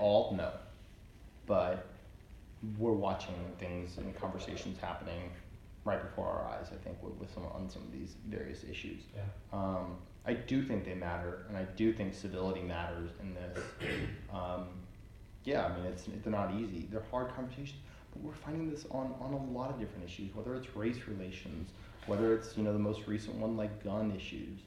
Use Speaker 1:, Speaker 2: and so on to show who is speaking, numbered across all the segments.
Speaker 1: all? No. But we're watching things and conversations happening right before our eyes, I think, on some of these various issues.
Speaker 2: Yeah.
Speaker 1: I do think they matter, and I do think civility matters in this. Yeah, I mean, they're not easy. They're hard conversations, but we're finding this on a lot of different issues, whether it's race relations, whether it's, the most recent one like gun issues.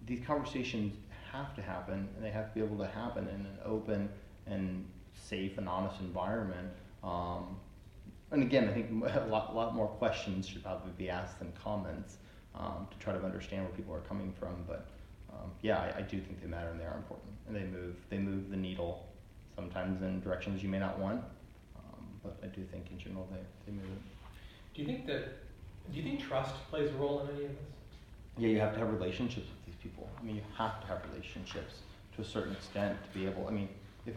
Speaker 1: These conversations have to happen, and they have to be able to happen in an open and safe and honest environment. And again, I think a lot more questions should probably be asked than comments, to try to understand where people are coming from. But yeah, I do think they matter and they are important, and they move the needle sometimes in directions you may not want. But I do think in general they move it.
Speaker 2: Do you think trust plays a role in any of this?
Speaker 1: Yeah, you have to have relationships with these people. I mean, you have to have relationships to a certain extent to be able. I mean, if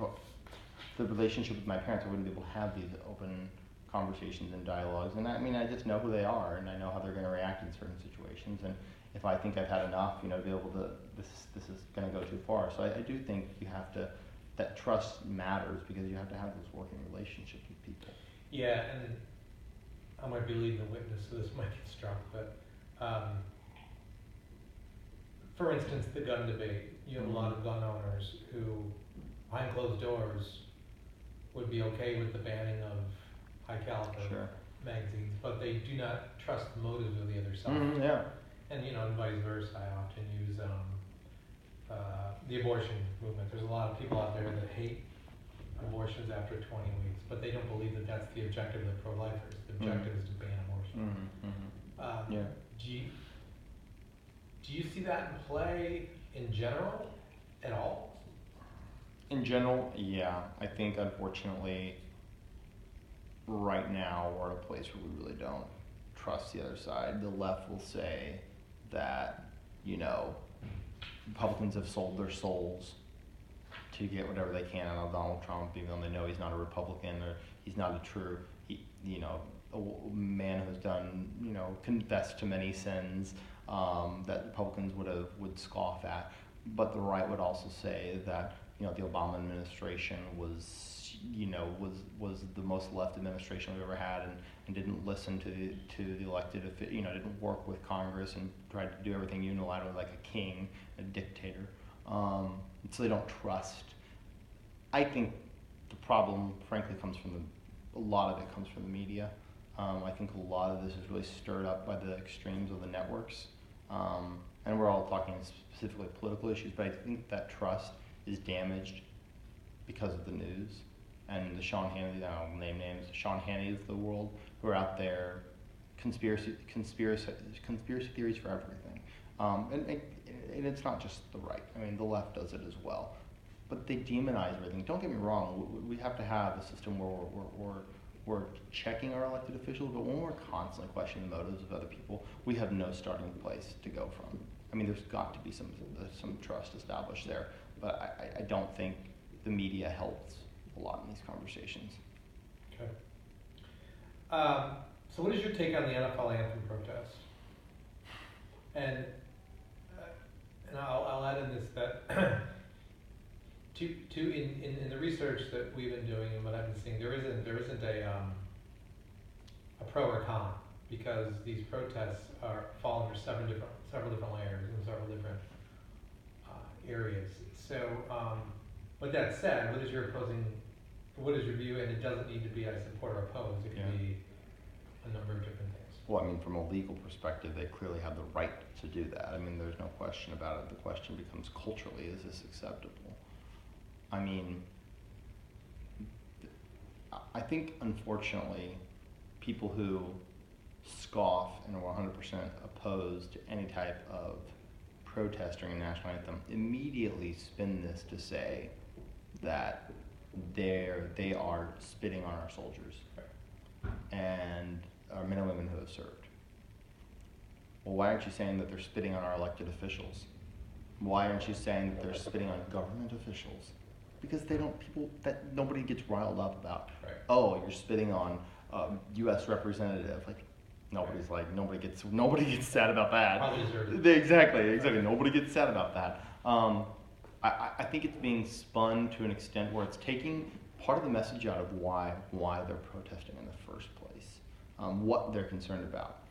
Speaker 1: the relationship with my parents, I wouldn't be able to have these open conversations and dialogues. And I mean, I just know who they are, and I know how they're going to react in certain situations. And if I think I've had enough, to be able to, this is going to go too far. So I do think you have to. That trust matters because you have to have those working relationships with people.
Speaker 2: Yeah, and I might be leading the witness, so this might get struck, but for instance, the gun debate. You have a lot of gun owners who, behind closed doors, would be okay with the banning of high caliber magazines, but they do not trust the motives of the other side.
Speaker 1: Yeah.
Speaker 2: And vice versa. I often use the abortion movement. There's a lot of people out there that hate abortions after 20 weeks, but they don't believe that that's the objective of the pro-lifers. The objective is to ban abortion.
Speaker 1: Yeah.
Speaker 2: Do you see that in play in general at all?
Speaker 1: In general, yeah. I think unfortunately right now we're at a place where we really don't trust the other side. The left will say that, Republicans have sold their souls to get whatever they can out of Donald Trump, even though they know he's not a Republican or he's not a true, a man who's done, confessed to many sins that Republicans would scoff at. But the right would also say that, the Obama administration was the most left administration we've ever had, and didn't listen to the elected, didn't work with Congress and tried to do everything unilaterally like a king, a dictator. So they don't trust. I think the problem, frankly, a lot of it comes from the media. I think a lot of this is really stirred up by the extremes of the networks. And we're all talking specifically political issues, but I think that trust is damaged because of the news and the Sean Hannity, I don't name names, Sean Hannity of the world, who are out there, conspiracy theories for everything. And it's not just the right. I mean, the left does it as well. But they demonize everything. Don't get me wrong. We have to have a system where we're checking our elected officials, but when we're constantly questioning the motives of other people, we have no starting place to go from. I mean, there's got to be some trust established there, but I don't think the media helps a lot in these conversations.
Speaker 2: Okay. So what is your take on the NFL anthem protest? And I'll add in this that in the research that we've been doing and what I've been seeing, there isn't a pro or con, because these protests fall under several different layers and several different areas. So with that said, what is your view? And it doesn't need to be I support or oppose. It can be a number of different things.
Speaker 1: Well, I mean, from a legal perspective, they clearly have the right to do that. I mean, there's no question about it. The question becomes culturally, is this acceptable? I mean, I think, unfortunately, people who scoff and are 100% opposed to any type of protest during a national anthem immediately spin this to say that they are spitting on our soldiers and our men and women who have served. Well, why aren't you saying that they're spitting on our elected officials? Why aren't you saying that they're spitting on government officials? Because nobody gets riled up about.
Speaker 2: Right.
Speaker 1: Oh, you're spitting on U.S. representative. Like, nobody gets sad about that.
Speaker 2: Probably deserved it.
Speaker 1: Exactly. Nobody gets sad about that. I think it's being spun to an extent where it's taking part of the message out of why they're protesting in the first place, what they're concerned about.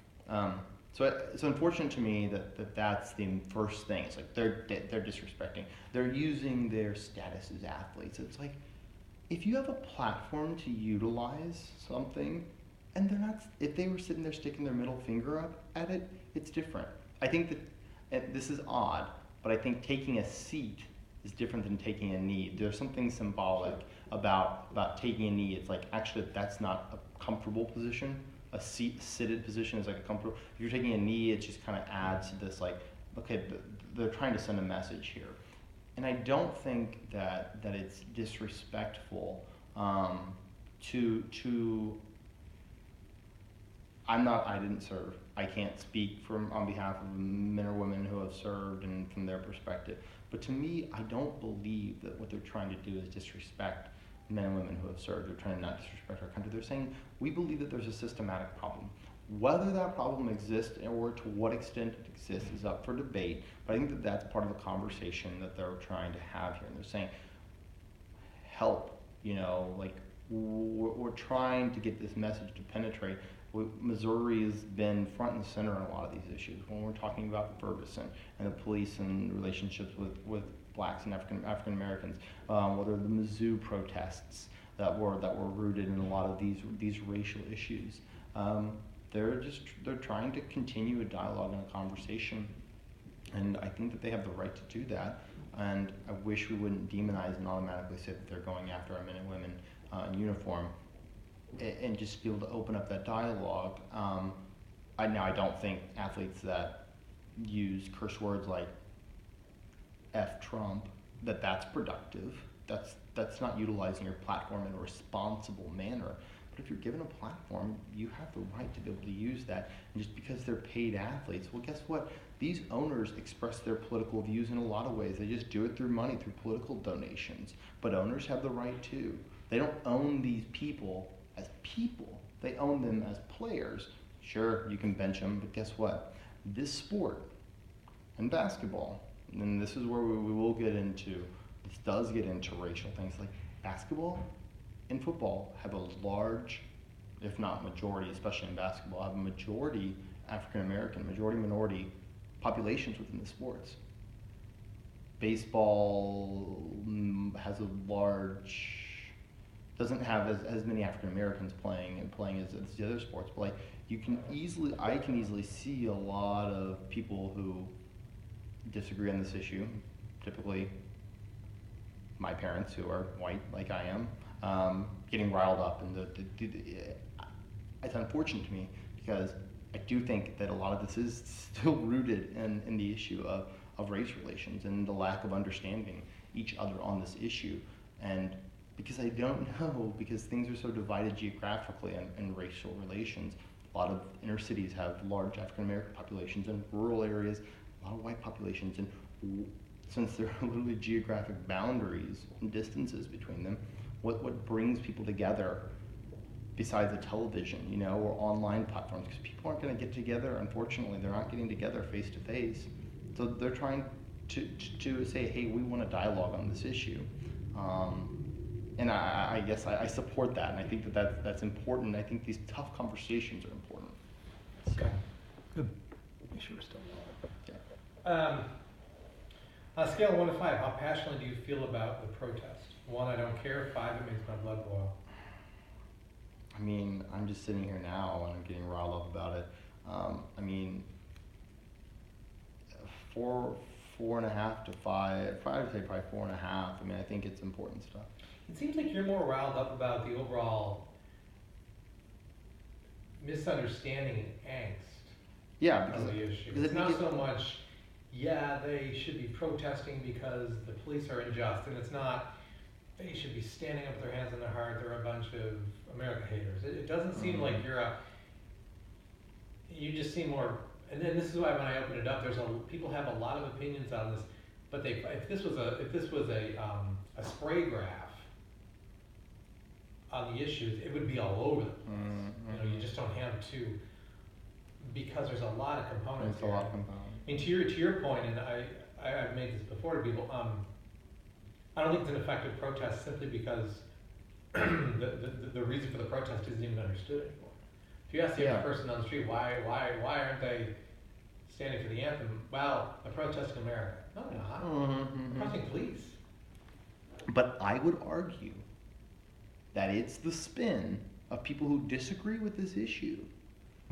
Speaker 1: So it's unfortunate to me that's the first thing. It's like they're disrespecting. They're using their status as athletes. It's like, if you have a platform to utilize something, and they're not, if they were sitting there sticking their middle finger up at it, it's different. I think that, and this is odd, but I think taking a seat is different than taking a knee. There's something symbolic about taking a knee. It's like, actually, that's not a comfortable position. A seated position is like a comfortable. If you're taking a knee, it just kind of adds to this, like, okay, they're trying to send a message here. And I don't think that it's disrespectful to. I didn't serve. I can't speak on behalf of men or women who have served and from their perspective. But to me, I don't believe that what they're trying to do is disrespect men and women who have served. They're trying to not disrespect our country. They're saying, we believe that there's a systematic problem. Whether that problem exists or to what extent it exists is up for debate, but I think that that's part of the conversation that they're trying to have here. And they're saying, help, like, we're trying to get this message to penetrate. Missouri has been front and center on a lot of these issues. When we're talking about Ferguson and the police and relationships with blacks and African Americans, whether the Mizzou protests that were rooted in a lot of these racial issues. They're trying to continue a dialogue and a conversation, and I think that they have the right to do that. And I wish we wouldn't demonize and automatically say that they're going after our men and women in uniform, and just be able to open up that dialogue. I don't think athletes that use curse words like F Trump, that's productive. That's not utilizing your platform in a responsible manner. But if you're given a platform, you have the right to be able to use that. And just because they're paid athletes, well, guess what? These owners express their political views in a lot of ways. They just do it through money, through political donations. But owners have the right too. They don't own these people as people. They own them as players. Sure, you can bench them, but guess what? This sport and basketball, and this is where we will get into, this does get into racial things, like basketball and football have a large, if not majority, especially in basketball, have a majority African American, majority minority populations within the sports. Baseball has a large, doesn't have as many African Americans playing as the other sports, but like I can easily see a lot of people who disagree on this issue, typically my parents who are white like I am, getting riled up, and it's unfortunate to me because I do think that a lot of this is still rooted in the issue of race relations and the lack of understanding each other on this issue. And because I don't know, because things are so divided geographically and racial relations, a lot of inner cities have large African American populations, and rural areas, a lot of white populations, and since there are literally geographic boundaries and distances between them, what brings people together besides a television, or online platforms? Because people aren't going to get together. Unfortunately, they're not getting together face to face. So they're trying to say, hey, we want a dialogue on this issue. And I guess I support that, and I think that's important. I think these tough conversations are important.
Speaker 2: Okay.
Speaker 3: Good. Make sure we're still
Speaker 2: On a scale of 1 to 5, how passionately do you feel about the protest? 1, I don't care. 5, it makes my blood boil.
Speaker 1: I mean, I'm just sitting here now and I'm getting riled up about it. I mean, 4.5 to 5. I'd say probably 4.5. I mean, I think it's important stuff.
Speaker 2: It seems like you're more riled up about the overall misunderstanding and angst.
Speaker 1: Yeah,
Speaker 2: of the issue. It's not so much, they should be protesting because the police are unjust, and it's not, they should be standing up with their hands on their heart, they're a bunch of America haters. It doesn't seem like you just seem more, and then this is why when I open it up, people have a lot of opinions on this, but if this was a spray graph on the issues, it would be all over the place.
Speaker 1: Mm-hmm.
Speaker 2: You just don't have to, because there's a lot of components.
Speaker 1: There's a lot of components.
Speaker 2: I mean, to your point, and I've made this before to people, I don't think it's an effective protest simply because the reason for the protest isn't even understood anymore. If you ask the
Speaker 1: Yeah.
Speaker 2: average person on the street, why aren't they standing for the anthem? Well, they're protesting America. No, they're not. They're protesting police.
Speaker 1: But I would argue that it's the spin of people who disagree with this issue.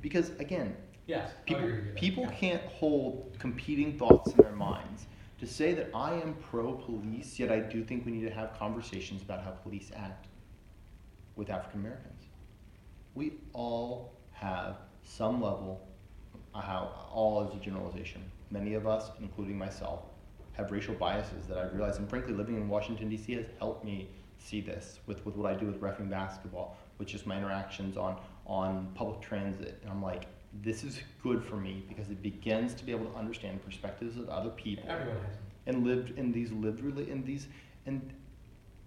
Speaker 1: Because again,
Speaker 2: Yes, I
Speaker 1: people,
Speaker 2: agree with you.
Speaker 1: people
Speaker 2: Yeah.
Speaker 1: can't hold competing thoughts in their minds. To say that I am pro-police, yet I do think we need to have conversations about how police act with African Americans. We all have some level, all is a generalization. Many of us, including myself, have racial biases that I've realized, and frankly, living in Washington, D.C. has helped me see this with what I do with reffing basketball, with just my interactions on public transit. And I'm like, this is good for me because it begins to be able to understand perspectives of other people
Speaker 2: Everyone has them.
Speaker 1: and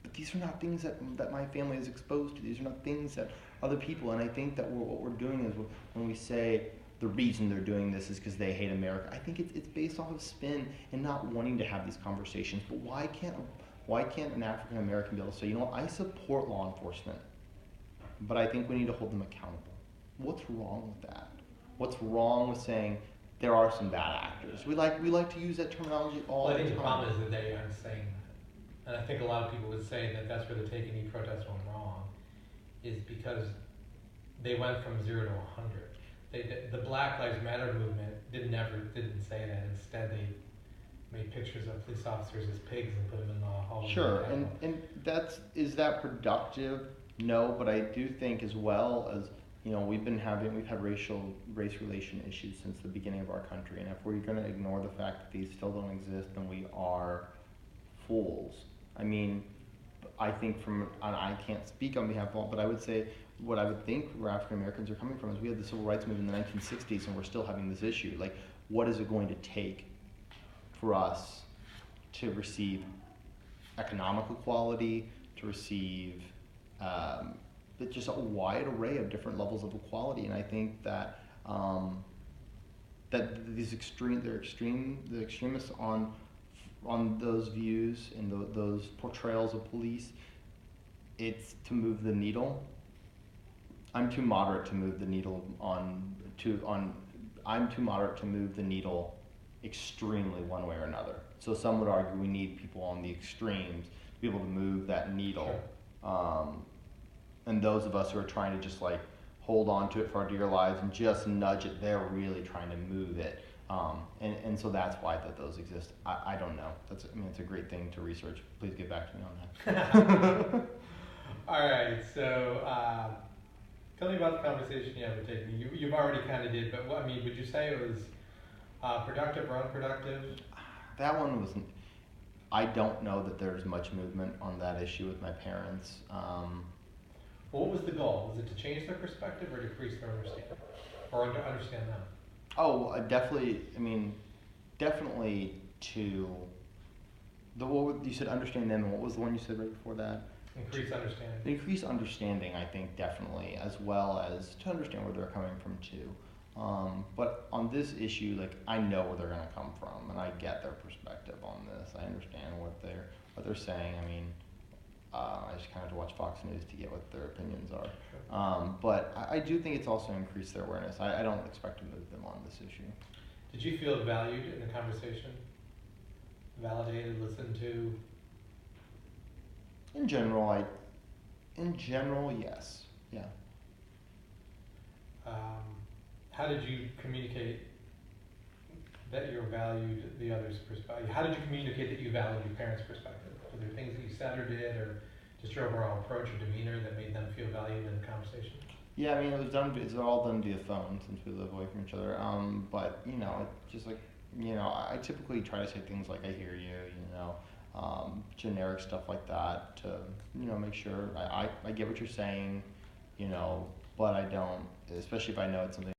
Speaker 1: but these are not things that my family is exposed to. These are not things that other people, and I think that what we're doing is when we say the reason they're doing this is because they hate America, I think it's based off of spin and not wanting to have these conversations. But why can't an African American be able to say, you know what, I support law enforcement, but I think we need to hold them accountable? What's wrong with that? What's wrong with saying there are some bad actors? We like to use that terminology all
Speaker 2: Well, I
Speaker 1: the
Speaker 2: think
Speaker 1: time.
Speaker 2: the problem is that they aren't saying that. And I think a lot of people would say that that's where the Take a Knee protest went wrong, is because they went from 0 to 100. The Black Lives Matter movement didn't say that. Instead, they made pictures of police officers as pigs and put them in the hallways.
Speaker 1: Sure, and is that productive? No, but I do think as well as, you know, we've had race relation issues since the beginning of our country, and if we're going to ignore the fact that these still don't exist, then we are fools. I mean, I think and I can't speak on behalf of all, but I would say what I would think where African Americans are coming from is we had the civil rights movement in the 1960s, and we're still having this issue. Like, what is it going to take for us to receive economic equality, to receive just a wide array of different levels of equality? And I think that that the extremists on those views and those portrayals of police, it's to move the needle. I'm too moderate to move the needle I'm too moderate to move the needle extremely one way or another. So some would argue we need people on the extremes to be able to move that needle.
Speaker 2: Sure.
Speaker 1: And those of us who are trying to just like hold on to it for our dear lives and just nudge it, they're really trying to move it. And so that's why those exist. I don't know. It's a great thing to research. Please get back to me on that.
Speaker 2: All right, so tell me about the conversation you had with Take a Knee. You've already kind of did, but would you say it was productive or unproductive?
Speaker 1: That one was. I don't know that there's much movement on that issue with my parents.
Speaker 2: Well, what was the goal? Was it to change their perspective or decrease their understanding, or understand them?
Speaker 1: Oh, definitely. I mean, definitely to you said understand them, and what was the one you said right before that?
Speaker 2: Increase understanding.
Speaker 1: The increased understanding, I think, definitely, as well as to understand where they're coming from too. But on this issue, like, I know where they're going to come from, and I get their perspective on this. I understand what they're saying. I mean, I just kind of have to watch Fox News to get what their opinions are.
Speaker 2: Sure.
Speaker 1: But I do think it's also increased their awareness. I don't expect to move them on this issue.
Speaker 2: Did you feel valued in the conversation? Validated, listened to?
Speaker 1: In general, yes. Yeah.
Speaker 2: How did you communicate that you valued the other's perspective? How did you communicate that you valued your parents' perspective? Were there things that you said or did, or just your overall approach or demeanor that made them feel valued in the conversation?
Speaker 1: Yeah, I mean, it's all done via phone since we live away from each other. But, you know, it's just like, you know, I typically try to say things like, I hear you, you know, generic stuff like that to, you know, make sure I get what you're saying, you know, but I don't, especially if I know it's something